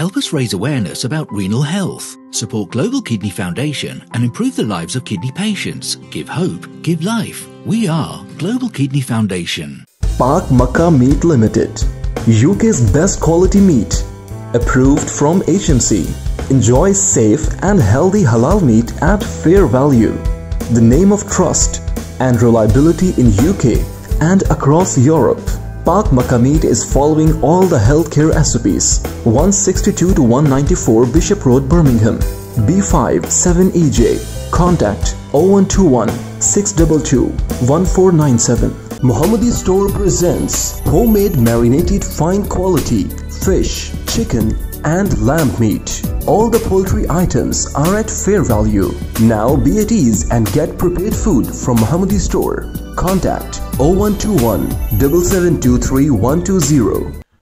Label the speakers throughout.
Speaker 1: Help us raise awareness about renal health. Support Global Kidney Foundation and improve the lives of kidney patients. Give hope, give life. We are Global Kidney Foundation.
Speaker 2: Pak Makkah Meat Limited, UK's best quality meat, approved from HMC. Enjoy safe and healthy halal meat at fair value. The name of trust and reliability in UK and across Europe. Pak Makkah Meat is following all the healthcare SOPs. 162 to 194 Bishop Road, Birmingham, B5 7EJ. Contact 0121 622 1497. Muhammadi Store presents homemade marinated fine quality fish, chicken and lamb meat. All the poultry items are at fair value. Now be at ease and get prepared food from Muhammadi Store. Contact 0121 7723 120.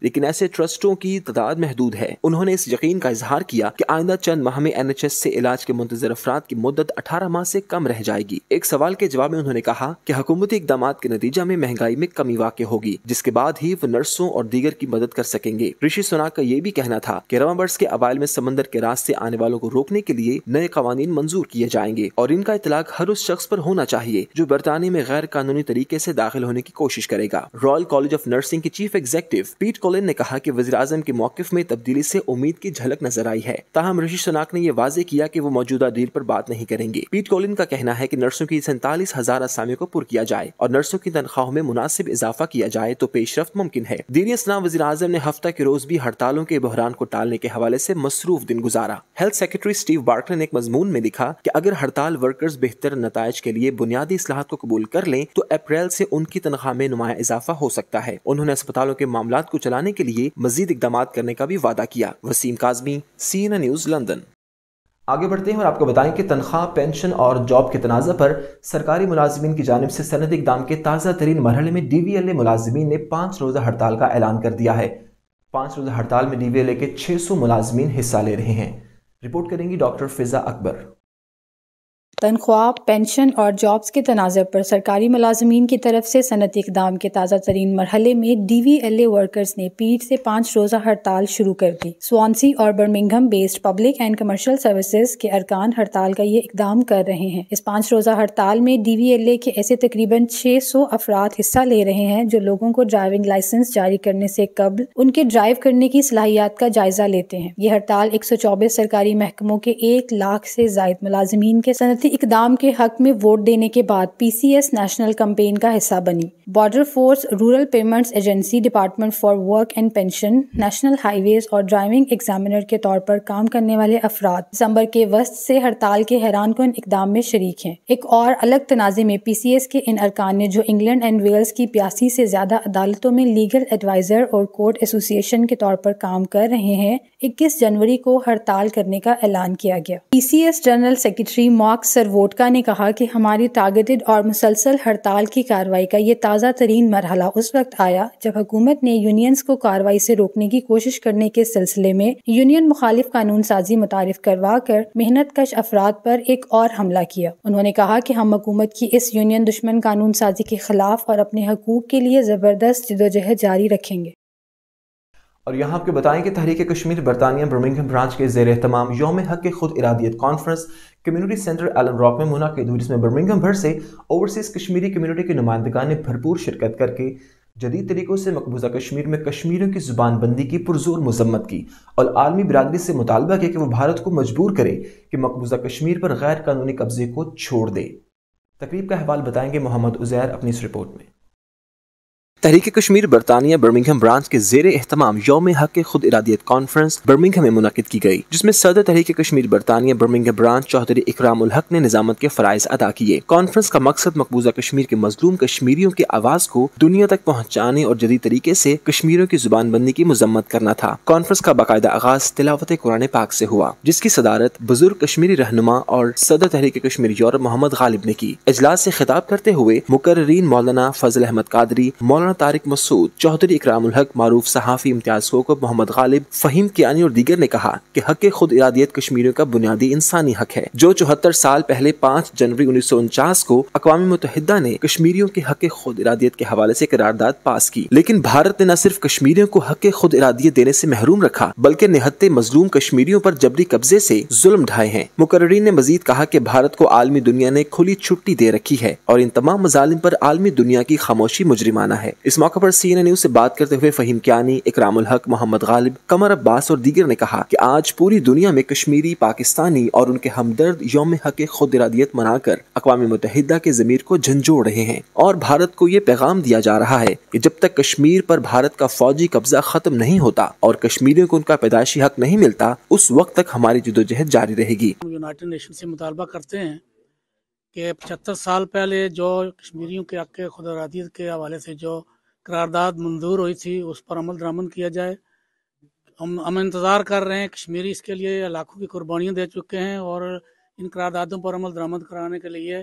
Speaker 3: لیکن ایسے ٹرسٹوں کی تعداد محدود ہے۔ انہوں نے اس یقین کا اظہار کیا کہ آئندہ چند ماہ میں NHS سے علاج کے منتظر افراد کی مدت 18 ماہ سے کم رہ جائے گی۔ ایک سوال کے جواب میں انہوں نے کہا کہ حکومتی اقدامات کے نتیجہ میں مہنگائی میں کمی واقع ہوگی، جس کے بعد ہی وہ نرسوں اور دیگر کی مدد کر سکیں گے۔ رشی سوناک کا یہ بھی کہنا تھا کہ رواں برس کے اوائل میں سمندر کے راستے آنے والوں کو روکنے کے لیے نئے قوانین منظور کیے جائیں گے اور ان کا اطلاق ہر اس شخص پر ہونا چاہیے جو برطانیہ میں غیر قانونی طریقے سے داخل ہونے کی کوشش کرے گا۔ رائل کالج آف نرسنگ کے چیف ایگزیکٹو پیٹ کولن نے کہا کہ وزیر اعظم کے موقف میں تبدیلی سے امید کی جھلک نظر آئی ہے، تاہم رشی سوناک نے یہ واضح کیا کہ وہ موجودہ ڈیل پر بات نہیں کریں گے۔ پیٹ کولن کا کہنا ہے کہ نرسوں کی 47,000 اسامیوں کو پر کیا جائے اور نرسوں کی تنخواہوں میں مناسب اضافہ کیا جائے تو پیش رفت ممکن ہے۔ دینی اثنا وزیر اعظم نے ہفتہ کے روز بھی ہڑتالوں کے بحران کو ٹالنے کے حوالے سے مصروف دن گزارا۔ ہیلتھ سیکرٹری اسٹیو بارکلے نے ایک مضمون میں لکھا کہ اگر ہڑتال ورکرز بہتر نتائج کے لیے بنیادی اصلاحات کو قبول کر لیں تو اپریل سے ان کی تنخواہ میں نمایاں اضافہ ہو سکتا ہے۔ انہوں نے اسپتالوں کے معاملات کو چلانے کے لیے مزید اقدامات کرنے کا بھی وعدہ کیا۔ Waseem Kazmi, CNN news, London. آگے بڑھتے ہیں اور آپ کو بتائیں کہ تنخواہ، پینشن اور جاب کے تنازع پر سرکاری ملازمین کی جانب سے سنتی اقدام کے تازہ ترین مرحلے میں DVLA ملازمین نے 5 روزہ ہڑتال کا اعلان کر دیا ہے۔ 5 روزہ ہڑتال میں DVLA کے 600 ملازمین حصہ لے رہے ہیں۔ رپورٹ کریں گی ڈاکٹر فضا اکبر۔
Speaker 4: تنخواہ، پینشن اور جابز کے تنازع پر سرکاری ملازمین کی طرف سے صنعتی اقدام کے تازہ ترین مرحلے میں DVLA ورکرز نے پیر سے 5 روزہ ہڑتال شروع کر دی۔ سوانسی اور Birmingham based public and commercial services کے ارکان ہڑتال کا یہ اقدام کر رہے ہیں۔ اس 5 روزہ ہڑتال میں DVLA کے ایسے تقریباً 600 افراد حصہ لے رہے ہیں جو لوگوں کو ڈرائیونگ لائسنس جاری کرنے سے قبل ان کے ڈرائیو کرنے کی صلاحیت کا جائزہ لیتے ہیں۔ یہ ہڑتال 124 سرکاری محکموں کے 1 لاکھ سے زائد ملازمین کے صنعتی اقدام کے حق میں ووٹ دینے کے بعد PCS نیشنل کمپین کا حصہ بنی۔ Border force, rural payments agency, department for work and pension, national highways ویز اور ڈرائیونگ ایگزامینر کے طور پر کام کرنے والے افراد دسمبر کے وسط سے ہڑتال کے حیران کن اقدام میں شریک ہیں۔ ایک اور الگ تنازع میں PCS کے ان ارکان نے جو انگلینڈ اینڈ ویلز کی 82 سے زیادہ عدالتوں میں لیگل ایڈوائزر اور کورٹ ایسوسی ایشن کے طور پر کام کر رہے ہیں، 21 جنوری کو ہڑتال کرنے کا اعلان کیا گیا۔ PCS جنرل سیکرٹری مارک سرووٹکا نے کہا کہ ہماری ٹارگیٹڈ اور مسلسل ہڑتال کی کارروائی کا یہ تازہ ترین مرحلہ اس وقت آیا جب حکومت نے یونینز کو کارروائی سے روکنے کی کوشش کرنے کے سلسلے میں یونین مخالف قانون سازی متعارف کروا کر محنت کش افراد پر ایک اور حملہ کیا۔ انہوں نے کہا کہ ہم حکومت کی اس یونین دشمن قانون سازی کے خلاف اور اپنے حقوق کے لیے زبردست جدوجہد جاری رکھیں گے۔
Speaker 3: اور یہاں آپ کو بتائیں کہ تحریک کشمیر برطانیہ برمنگھم برانچ کے زیر اہتمام یوم حق خود ارادیت conference community centre Alum Rock میں منعقد ہوئی، جس میں برمنگھم بھر سے اوورسیز کشمیری کمیونٹی کے نمائندگان نے بھرپور شرکت کر کے جدید طریقوں سے مقبوضہ کشمیر میں کشمیریوں کی زبان بندی کی پرزور مذمت کی اور عالمی برادری سے مطالبہ کیا کہ وہ بھارت کو مجبور کرے کہ مقبوضہ کشمیر پر غیر قانونی قبضے کو چھوڑ دے۔ تقریب کا احوال بتائیں گے محمد عزیر اپنی اس رپورٹ میں۔ تحریک کشمیر برطانیہ برمنگھم برانچ کے زیر اہتمام یوم حق خود ارادیت کانفرنس برمنگھم میں منعقد کی گئی، جس میں صدر تحریک کشمیر برطانیہ برمنگھم برانچ چوہدری اکرام الحق نے نظامت کے فرائض ادا کیے۔ کانفرنس کا مقصد مقبوضہ کشمیر کے مظلوم کشمیریوں کی آواز کو دنیا تک پہنچانے اور جدید طریقے سے کشمیریوں کی زبان بندی کی مذمت کرنا تھا۔ کانفرنس کا باقاعدہ آغاز تلاوت قرآن پاک سے ہوا، جس کی صدارت بزرگ کشمیری رہنما اور صدر تحریک کشمیر یورپ محمد غالب نے کی۔ اجلاس سے خطاب کرتے ہوئے مقررین مولانا فضل احمد قادری، مولانا طارق مسعود، چوہدری اکرام الحق، معروف صحافی امتیاز کوکب، محمد غالب، فہیم کیانی اور دیگر نے کہا کہ حق خود ارادیت کشمیریوں کا بنیادی انسانی حق ہے، جو 74 سال پہلے 5 جنوری 1949 کو اقوام متحدہ نے کشمیریوں کے حق خود ارادیت کے حوالے سے قرارداد پاس کی۔ لیکن بھارت نے نہ صرف کشمیریوں کو حق خود ارادیت دینے سے محروم رکھا بلکہ نہتے مظلوم کشمیریوں پر جبری قبضے سے ظلم ڈھائے ہیں۔ مقررین نے مزید کہا کہ بھارت کو عالمی دنیا نے کھلی چھٹی دے رکھی ہے اور ان تمام مظالم پر عالمی دنیا کی خاموشی مجرمانہ ہے۔ اس موقع پر CNN نیوز سے بات کرتے ہوئے فہیم کیانی، اکرام الحق، محمد غالب، قمر عباس اور دیگر نے کہا کہ آج پوری دنیا میں کشمیری، پاکستانی اور ان کے ہمدرد یوم حق خود ارادیت منا کر اقوام متحدہ کے ضمیر کو جھنجھوڑ رہے ہیں اور بھارت کو یہ پیغام دیا جا رہا ہے کہ جب تک کشمیر پر بھارت کا فوجی قبضہ ختم نہیں ہوتا اور کشمیریوں کو ان کا پیدائشی حق نہیں ملتا، اس وقت تک ہماری جدوجہد جاری رہے گی۔
Speaker 5: یونائیٹڈ نیشن سے مطالبہ کرتے ہیں کہ 75 سال پہلے جو کشمیریوں کے حق خود ارادیت کے حوالے سے جو قرارداد منظور ہوئی تھی اس پر عمل درآمد کیا جائے۔ ہم انتظار کر رہے ہیں، کشمیری اس کے لیے لاکھوں کی قربانیاں دے چکے ہیں اور ان قراردادوں پر عمل درآمد کرانے کے لیے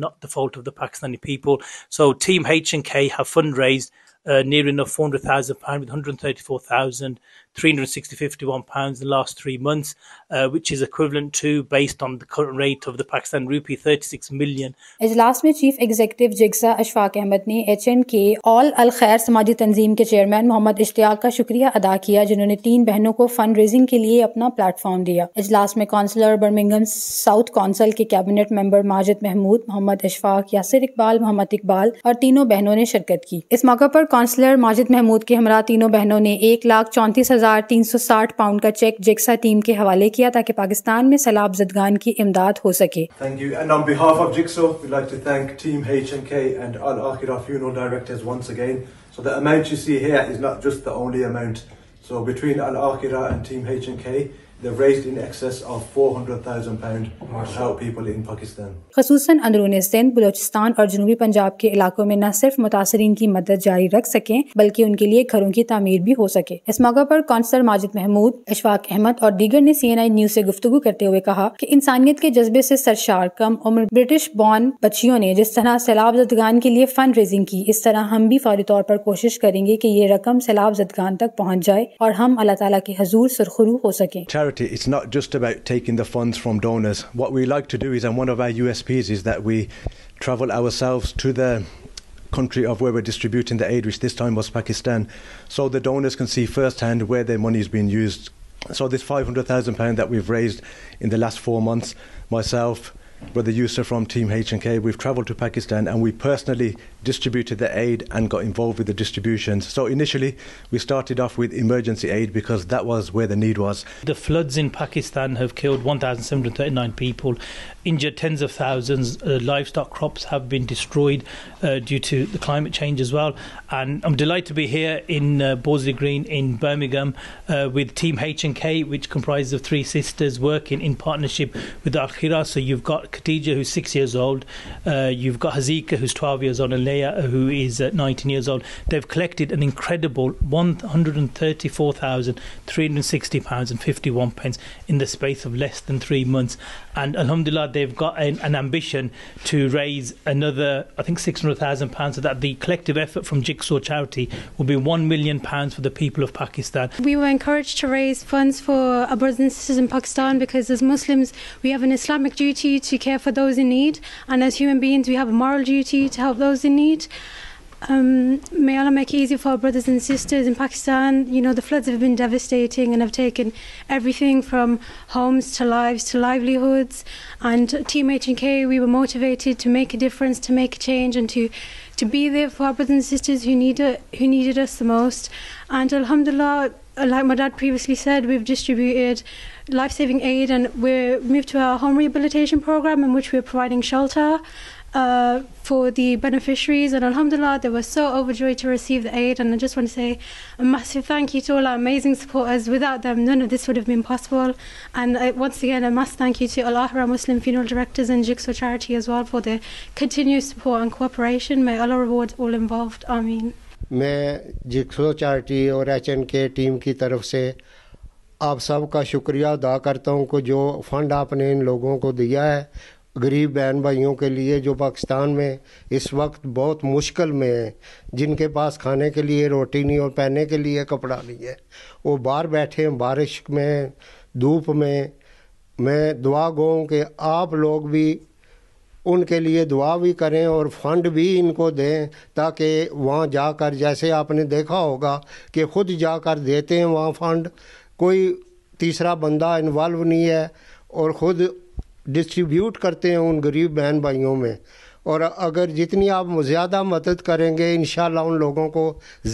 Speaker 6: Not the fault of the Pakistani people. So Team H&K have fundraised near enough £400,000 with 134,000 £351 in the last 3 months, which is equivalent to, based on the current rate of the Pakistan rupee, 36 million.
Speaker 4: اجلاس میں chief executive جگسا Ashfaq Ahmad نے HNK آل الخیر سماجی تنظیم کے chairman محمد اشتیاق کا شکریہ ادا کیا، جنہوں نے 3 بہنوں کو فنڈ ریزنگ کے لیے اپنا پلیٹ فارم دیا۔ اجلاس میں کونسلر برمنگھم ساؤتھ کونسل کے کیبنٹ ممبر ماجد محمود، محمد اشفاق، یاسر اقبال، محمد اقبال اور تینوں بہنوں نے شرکت کی۔ اس موقع پر کونسلر ماجد محمود کے ہمراہ تینوں بہنوں نے 1,34,360 پاؤنڈ کا چیک جگسا ٹیم کے حوالے کیا تاکہ پاکستان میں سیلاب زدگان کی امداد ہو سکے۔
Speaker 7: Thank you. And on behalf of Jigsaw, we'd like to thank Team H&K and Al-Akhirah Funeral Directors once again. So the amount you see here is not just the only amount. So between Al-Akhirah and Team H&K, they've raised in excess of £400,000 to help people in Pakistan.
Speaker 4: خصوصاً اندرون سندھ، بلوچستان اور جنوبی پنجاب کے علاقوں میں نہ صرف متاثرین کی مدد جاری رکھ سکیں بلکہ ان کے لیے گھروں کی تعمیر بھی ہو سکے۔ اس موقع پر کونسلر ماجد محمود، اشفاق احمد اور دیگر نے CNI نیوز سے گفتگو کرتے ہوئے کہا کہ انسانیت کے جذبے سے سرشار کم عمر برٹش بورن بچیوں نے جس طرح سیلاب زدگان کے لیے فنڈ ریزنگ کی، اس طرح ہم بھی فوری طور پر کوشش کریں گے کہ یہ رقم سیلاب زدگان تک پہنچ جائے اور ہم اللہ تعالیٰ کے حضور سرخرو ہو سکیں۔
Speaker 8: Charity, it's not just about taking the funds from donors. What we like to do is, and one of our USPs is that we travel ourselves to the country of where we're distributing the aid, which this time was Pakistan, so the donors can see firsthand where their money is being used. So this £500,000 that we've raised in the last 4 months, myself, Brother Yusuf from Team H&K, we've travelled to Pakistan and we personally distributed the aid and got involved with the distributions. So initially we started off with emergency aid because that was where the need was.
Speaker 6: The floods in Pakistan have killed 1,739 people, injured tens of thousands, livestock crops have been destroyed due to the climate change as well. And I'm delighted to be here in Borsley Green in Birmingham with Team H&K, which comprises of 3 sisters working in partnership with Al-Akhirah. So you've got Khadija, who's 6 years old, you've got Hazika, who's 12 years old, and Leia, who is 19 years old. They've collected an incredible £134,360.51 in the space of less than 3 months. And alhamdulillah, they've got an ambition to raise another, I think, £600,000, so that the collective effort from Jigsaw Charity will be £1 million for the people of Pakistan.
Speaker 9: We were encouraged to raise funds for our brothers and sisters in Pakistan because as Muslims we have an Islamic duty to care for those in need, and as human beings we have a moral duty to help those in need. May Allah make it easy for our brothers and sisters in Pakistan. You know, the floods have been devastating and have taken everything from homes to lives to livelihoods. And Team H&K, we were motivated to make a difference, to make a change, and to be there for our brothers and sisters who needed us the most. And alhamdulillah, like my dad previously said, we've distributed life-saving aid and we're moved to our home rehabilitation program in which we're providing shelter for the beneficiaries, and alhamdulillah they were so overjoyed to receive the aid. And I just want to say a massive thank you to all our amazing supporters. Without them none of this would have been possible. And once again a massive thank you to Al-Akhirah Muslim Funeral Directors and Jigsaw Charity as well for their continuous support and cooperation. May Allah reward all involved. Ameen.
Speaker 10: میں جگسو charity اور HNK team کی طرف سے آپ سب کا شکریہ ادا کرتا ہوں کہ جو فنڈ آپ نے ان لوگوں کو دیا ہے غریب بہن بھائیوں کے لیے جو پاکستان میں اس وقت بہت مشکل میں ہیں، جن کے پاس کھانے کے لیے روٹی نہیں اور پہننے کے لیے کپڑا نہیں ہے، وہ باہر بیٹھے ہیں بارش میں دھوپ میں دعا گو ہوں کہ آپ لوگ بھی ان کے لیے دعا بھی کریں اور فنڈ بھی ان کو دیں تاکہ وہاں جا کر، جیسے آپ نے دیکھا ہوگا کہ خود جا کر دیتے ہیں وہاں فنڈ، کوئی تیسرا بندہ انوالو نہیں ہے اور خود ڈسٹریبیوٹ کرتے ہیں ان غریب بہن بھائیوں میں. اور اگر جتنی آپ زیادہ مدد کریں گے انشاءاللہ ان لوگوں کو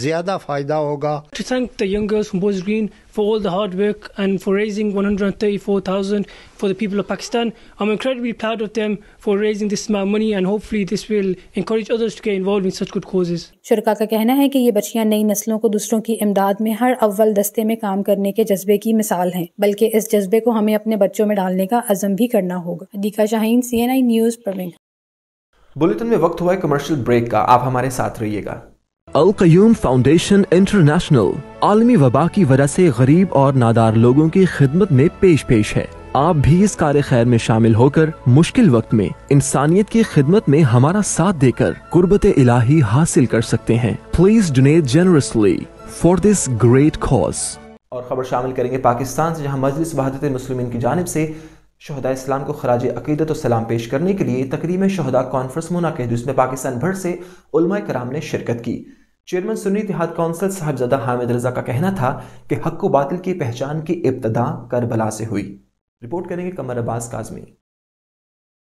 Speaker 10: زیادہ فائدہ ہوگا.
Speaker 11: To thank the young girls from Borsley Green for all the hard work and for raising 134,000 for the people of Pakistan. I'm incredibly proud of them for raising this amount of money and hopefully this will encourage others to get involved in such good causes.
Speaker 4: شرکا کا کہنا ہے کہ یہ بچیاں نئی نسلوں کو دوسروں کی امداد میں ہر اول دستے میں کام کرنے کے جذبے کی مثال ہیں، بلکہ اس جذبے کو ہمیں اپنے بچوں میں ڈالنے کا عزم بھی کرنا ہوگا. عدیقہ شاہین، CNI نیوز، برمنگھم.
Speaker 3: بلیٹن میں وقت ہوا ہے کمرشل بریک کا، آپ ہمارے ساتھ رہیے گا.
Speaker 2: القیوم فاؤنڈیشن انٹرنیشنل عالمی وبا کی وجہ سے غریب اور نادار لوگوں کی خدمت میں پیش ہے. آپ بھی اس کار خیر میں شامل ہو کر مشکل وقت میں انسانیت کی خدمت میں ہمارا ساتھ دے کر قربت الہی حاصل کر سکتے ہیں. Please donate generously for this great cause.
Speaker 3: اور خبر شامل کریں گے پاکستان سے، جہاں مجلس وحدت المسلمین کی جانب سے شہداء اسلام کو خراج عقیدت و سلام پیش کرنے کے لیے تقریب شہداء کانفرنس منعقد، جس میں پاکستان بھر سے علماء کرام نے شرکت کی۔ چیئرمین سنی اتحاد کونسل صاحبزادہ حامد رضا کا کہنا تھا کہ حق و باطل کی پہچان کی ابتدا کربلا سے ہوئی۔ رپورٹ کریں گے قمر عباس کاظمی۔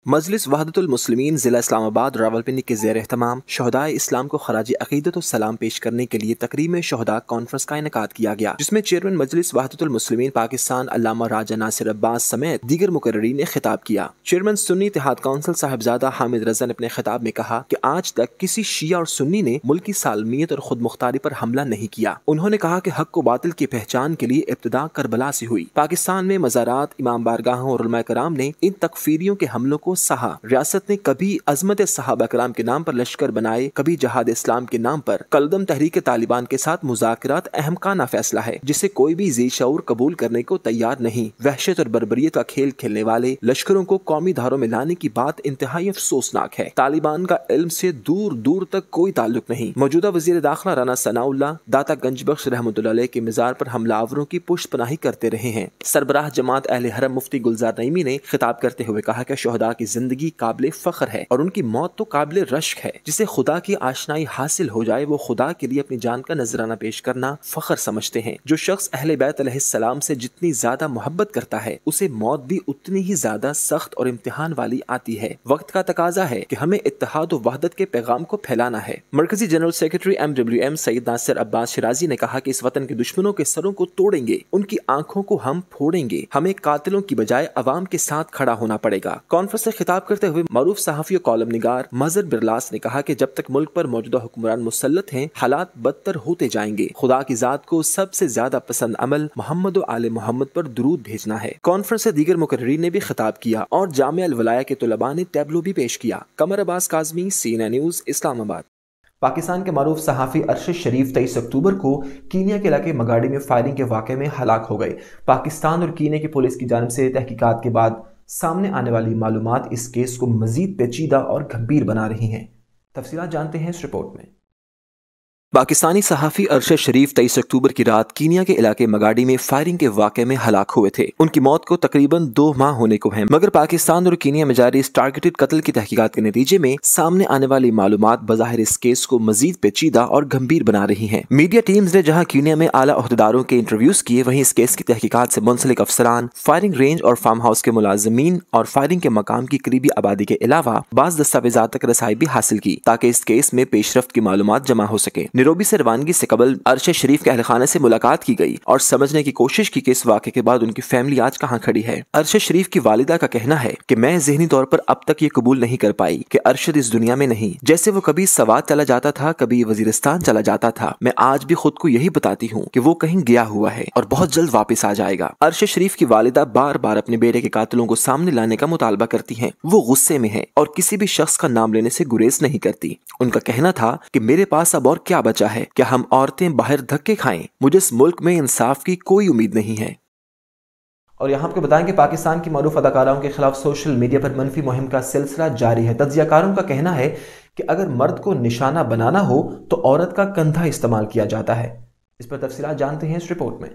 Speaker 3: مجلس وحدت المسلمین ضلع اسلام آباد راولپنڈی کے زیر اہتمام شہداء اسلام کو خراج عقیدت و سلام پیش کرنے کے لیے تقریب شہداء کانفرنس کا انعقاد کیا گیا، جس میں چیئرمین مجلس وحدت المسلمین پاکستان علامہ راجہ ناصر عباس سمیت دیگر مقررین نے خطاب کیا۔ چیئرمین سنی اتحاد کونسل صاحبزادہ حامد رضا نے اپنے خطاب میں کہا کہ آج تک کسی شیعہ اور سنی نے ملکی سالمیت اور خود مختاری پر حملہ نہیں کیا۔ انہوں نے کہا کہ حق و باطل کی پہچان کے لیے ابتدا کربلا سے ہوئی۔ پاکستان میں مزارات، امام بارگاہوں اور علماء کرام نے ان تکفیریوں کے حملوں کو سہا۔ ریاست نے کبھی عظمت صحابہ کرام کے نام پر لشکر بنائے، کبھی جہاد اسلام کے نام پر کلدم تحریک طالبان کے ساتھ مذاکرات احمقانہ فیصلہ ہے، جسے کوئی بھی ذی شعور قبول کرنے کو تیار نہیں۔ وحشت اور بربریت کا کھیل کھیلنے والے لشکروں کو قومی دھاروں میں لانے کی بات انتہائی افسوسناک ہے۔ طالبان کا علم سے دور دور تک کوئی تعلق نہیں۔ موجودہ وزیر داخلہ رانا ثناء اللہ داتا گنج بخش رحمۃ اللہ علیہ کے مزار پر حملہ آوروں کی پشت پناہی کرتے رہے ہیں۔ سربراہ جماعت اہل حرم مفتی گلزار نعیمی نے خطاب کرتے ہوئے کہا کہ شہداء کی زندگی قابل فخر ہے اور ان کی موت تو قابل رشک ہے۔ جسے خدا کی آشنائی حاصل ہو جائے وہ خدا کے لیے اپنی جان کا نذرانہ پیش کرنا فخر سمجھتے ہیں۔ جو شخص اہل بیت علیہ السلام سے جتنی زیادہ محبت کرتا ہے اسے موت بھی اتنی ہی زیادہ سخت اور امتحان والی آتی ہے۔ وقت کا تقاضا ہے کہ ہمیں اتحاد و وحدت کے پیغام کو پھیلانا ہے۔ مرکزی جنرل سیکرٹری MWM سید ناصر عباس شرازی نے کہا کہ اس وطن کے دشمنوں کے سروں کو توڑیں گے، ان کی آنکھوں کو ہم پھوڑیں گے۔ ہمیں قاتلوں کی بجائے عوام کے ساتھ کھڑا ہونا پڑے گا۔ کانفرنس سے خطاب کرتے ہوئے معروف صحافی و کالم نگار مظہر برلاس نے کہا کہ جب تک ملک پر موجودہ حکمران مسلط ہیں حالات بدتر ہوتے جائیں گے۔ خدا کی ذات کو سب سے زیادہ پسند عمل محمد و آل محمد پر درود بھیجنا ہے۔ کانفرنس سے دیگر مقررین نے بھی خطاب کیا اور جامعہ الولایا کے طلباء نے ٹیبلو بھی پیش کیا۔ قمر عباس کاظمی، CNN نیوز، اسلام آباد۔ پاکستان کے معروف صحافی ارشد شریف 23 اکتوبر کو کینیا کے علاقے مگاڑی میں فائرنگ کے واقعے میں ہلاک ہو گئے۔ پاکستان اور کینیا کی پولیس کی جانب سے تحقیقات کے بعد سامنے آنے والی معلومات اس کیس کو مزید پیچیدہ اور گھمبیر بنا رہی ہیں۔ تفصیلات جانتے ہیں اس رپورٹ میں۔ پاکستانی صحافی ارشد شریف 23 اکتوبر کی رات کینیا کے علاقے مگاڑی میں فائرنگ کے واقعے میں ہلاک ہوئے تھے۔ ان کی موت کو تقریباً 2 ماہ ہونے کو ہیں، مگر پاکستان اور کینیا میں جاری اس ٹارگیٹڈ قتل کی تحقیقات کے نتیجے میں سامنے آنے والی معلومات بظاہر اس کیس کو مزید پیچیدہ اور گھمبیر بنا رہی ہیں۔ میڈیا ٹیمز نے جہاں کینیا میں اعلیٰ عہدیداروں کے انٹرویوز کیے، وہیں اس کیس کی تحقیقات سے منسلک افسران، فائرنگ رینج اور فارم ہاؤس کے ملازمین اور فائرنگ کے مقام کی قریبی آبادی کے علاوہ بعض دستاویزات تک رسائی بھی حاصل کی تاکہ اس کیس میں پیش رفت کی معلومات جمع ہو سکے۔ نیروبی سے روانگی سے قبل ارشد شریف کے اہل خانہ سے ملاقات کی گئی اور سمجھنے کی کوشش کی کہ اس واقعے کے بعد ان کی فیملی آج کہاں کھڑی ہے۔ ارشد شریف کی والدہ کا کہنا ہے کہ میں ذہنی طور پر اب تک یہ قبول نہیں کر پائی کہ ارشد اس دنیا میں نہیں۔ جیسے وہ کبھی سوات چلا جاتا تھا، کبھی وزیرستان چلا جاتا تھا، میں آج بھی خود کو یہی بتاتی ہوں کہ وہ کہیں گیا ہوا ہے اور بہت جلد واپس آ جائے گا۔ ارشد شریف کی والدہ بار بار اپنے بیٹے کے قاتلوں کو سامنے لانے کا مطالبہ کرتی ہیں۔ وہ غصے میں ہے اور کسی بھی شخص کا نام لینے سے گریز نہیں کرتی۔ ان کا کہنا تھا کہ میرے پاس اب اور کیا بچا ہے، کیا ہم عورتیں باہر دھکے کھائیں؟ مجھے اس ملک میں انصاف کی کوئی امید نہیں ہے۔ اور یہاں آپ کو بتائیں کہ پاکستان کی معروف اداکاراؤں کے خلاف سوشل میڈیا پر منفی مہم کا سلسلہ جاری ہے۔ تجزیہ کاروں کا کہنا ہے کہ اگر مرد کو نشانہ بنانا ہو تو عورت کا کندھا استعمال کیا جاتا ہے۔ اس پر تفصیلات جانتے ہیں اس رپورٹ میں۔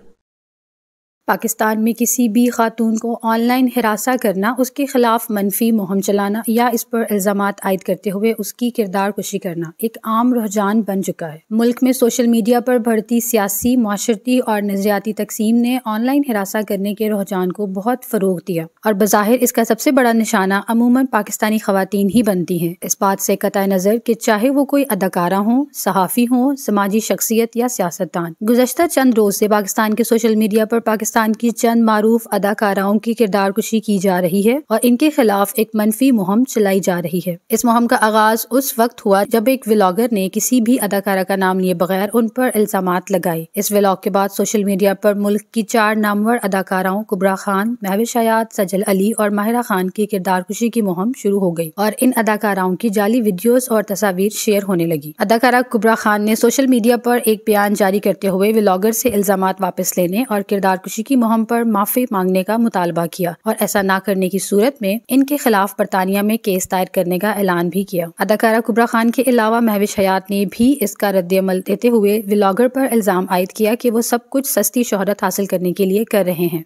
Speaker 4: پاکستان میں کسی بھی خاتون کو آن لائن ہراساں کرنا، اس کے خلاف منفی مہم چلانا یا اس پر الزامات عائد کرتے ہوئے اس کی کردار کشی کرنا ایک عام رجحان بن چکا ہے۔ ملک میں سوشل میڈیا پر بڑھتی سیاسی، معاشرتی اور نظریاتی تقسیم نے آن لائن ہراساں کرنے کے رجحان کو بہت فروغ دیا اور بظاہر اس کا سب سے بڑا نشانہ عموماً پاکستانی خواتین ہی بنتی ہیں۔ اس بات سے قطع نظر کہ چاہے وہ کوئی اداکارہ ہوں، صحافی ہوں، سماجی شخصیت یا سیاستدان۔ گزشتہ چند روز سے پاکستان کے سوشل میڈیا پر پاکستان کی چند معروف اداکاراؤں کی کردار کشی کی جا رہی ہے اور ان کے خلاف ایک منفی مہم چلائی جا رہی ہے۔ اس مہم کا آغاز اس وقت ہوا جب ایک ولاگر نے کسی بھی اداکارہ کا نام لیے بغیر ان پر الزامات لگائے۔ اس ولاگ کے بعد سوشل میڈیا پر ملک کی 4 نامور اداکاراؤں کبرا خان، مہوش حیات، سجل علی اور ماہرہ خان کی کردار کشی کی مہم شروع ہو گئی اور ان اداکاراؤں کی جعلی ویڈیوز اور تصاویر شیئر ہونے لگی۔ اداکارہ کبرا خان نے سوشل میڈیا پر ایک بیان جاری کرتے ہوئے ولاگر سے الزامات واپس لینے اور کردار کشی کی مہم پر معافی مانگنے کا مطالبہ کیا اور ایسا نہ کرنے کی صورت میں ان کے خلاف برطانیہ میں کیس دائر کرنے کا اعلان بھی کیا۔ اداکارہ کبرا خان کے علاوہ مہوش حیات نے بھی اس کا رد عمل دیتے ہوئے ولاگر پر الزام عائد کیا کہ وہ سب کچھ سستی شہرت حاصل کرنے کے لیے کر رہے ہیں۔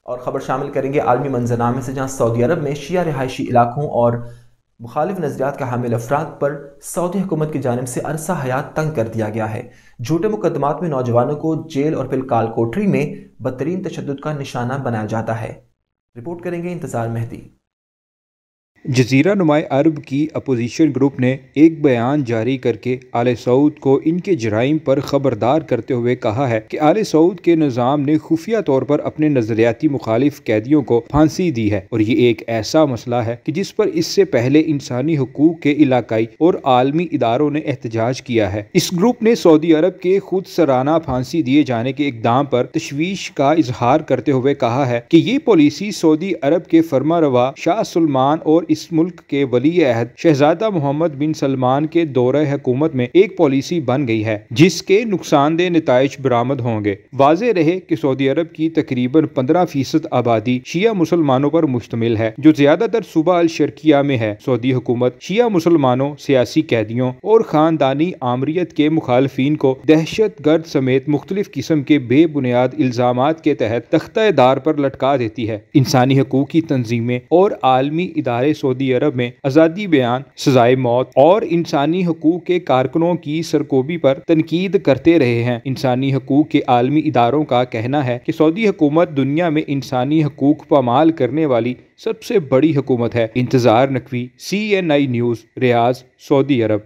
Speaker 3: اور خبر شامل کریں گے عالمی منظرنامے سے، جہاں سعودی عرب میں شیعہ رہائشی علاقوں اور مخالف نظریات کا حامل افراد پر سعودی حکومت کی جانب سے عرصہ حیات تنگ کر دیا گیا ہے۔ جھوٹے مقدمات میں نوجوانوں کو جیل اور پھر کال کوٹری میں بدترین تشدد کا نشانہ بنایا جاتا ہے۔ رپورٹ کریں گے انتظار مہدی۔
Speaker 1: جزیرہ نمائے عرب کی اپوزیشن گروپ نے ایک بیان جاری کر کے آل سعود کو ان کے جرائم پر خبردار کرتے ہوئے کہا ہے کہ آل سعود کے نظام نے خفیہ طور پر اپنے نظریاتی مخالف قیدیوں کو پھانسی دی ہے، اور یہ ایک ایسا مسئلہ ہے کہ جس پر اس سے پہلے انسانی حقوق کے علاقائی اور عالمی اداروں نے احتجاج کیا ہے۔ اس گروپ نے سعودی عرب کے خود سرانہ پھانسی دیے جانے کے اقدام پر تشویش کا اظہار کرتے ہوئے کہا ہے کہ یہ پالیسی سعودی عرب کے فرمانروا شاہ سلمان اور اس ملک کے ولی عہد شہزادہ محمد بن سلمان کے دورہ حکومت میں ایک پالیسی بن گئی ہے جس کے نقصان دہ نتائج برآمد ہوں گے۔ واضح رہے کہ سعودی عرب کی تقریباً 15% آبادی شیعہ مسلمانوں پر مشتمل ہے، جو زیادہ تر صوبہ الشرقیہ میں ہے۔ سعودی حکومت شیعہ مسلمانوں، سیاسی قیدیوں اور خاندانی آمریت کے مخالفین کو دہشت گرد سمیت مختلف قسم کے بے بنیاد الزامات کے تحت تختہ دار پر لٹکا دیتی ہے۔ انسانی حقوق کی تنظیمیں اور عالمی ادارے سعودی عرب میں آزادی بیان، سزائے موت اور انسانی حقوق کے کارکنوں کی سرکوبی پر تنقید کرتے رہے ہیں۔ انسانی حقوق کے عالمی اداروں کا کہنا ہے کہ سعودی حکومت دنیا میں انسانی حقوق پامال کرنے والی سب سے بڑی حکومت ہے۔ انتظار نقوی، CNI نیوز، ریاض، سعودی عرب۔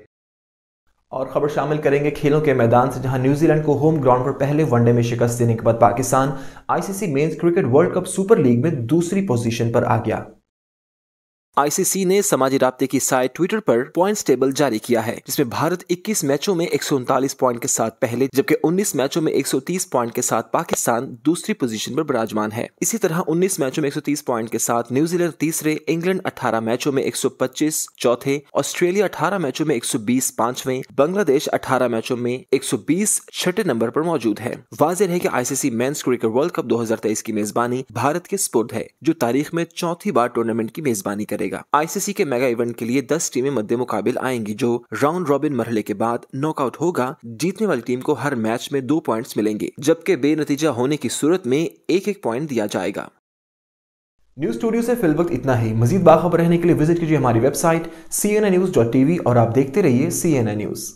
Speaker 3: اور خبر شامل کریں گے کھیلوں کے میدان سے، جہاں نیوزی لینڈ کو ہوم گراؤنڈ پر پہلے ون ڈے میں شکست دینے کے بعد Pakistan ICC men's cricket world cup super league میں دوسری پوزیشن پر آ گیا۔ ICC نے سماجی رابطے کی سائٹ ٹویٹر پر پوائنٹس ٹیبل جاری کیا ہے، جس میں بھارت 21 میچوں میں 139 پوائنٹ کے ساتھ پہلے، جبکہ 19 میچوں میں 130 پوائنٹ کے ساتھ پاکستان دوسری پوزیشن پر براجمان ہے۔ اسی طرح 19 میچوں میں 130 پوائنٹ کے ساتھ نیوزی لینڈ تیسرے، انگلینڈ 18 میچوں میں 125 چوتھے، آسٹریلیا 18 میچوں میں 120 پانچویں، بنگلہ دیش 18 میچوں میں 120 چھٹے نمبر پر موجود ہے۔ واضح ہے کہ ICC men's cricket world cup 2023 کی میزبانی بھارت کے سپرد ہے، جو تاریخ میں چوتھی بار ٹورنامنٹ کی میزبانی کرے گا۔ ICC کے میگا ایونٹ کے لیے 10 ٹیمیں مد مقابل آئیں گی، جو راؤنڈ رابن مرحلے کے بعد ناک آؤٹ ہوگا۔ جیتنے والی ٹیم کو ہر میچ میں 2 پوائنٹس ملیں گے، جبکہ بے نتیجہ ہونے کی صورت میں 1 پوائنٹ دیا جائے گا۔ نیوز اسٹوڈیو سے فی الوقت اتنا ہی۔ مزید باخبر رہنے کے لیے وزٹ کیجیے ہماری ویب سائٹ cnnews.tv اور آپ دیکھتے رہیے CNN نیوز۔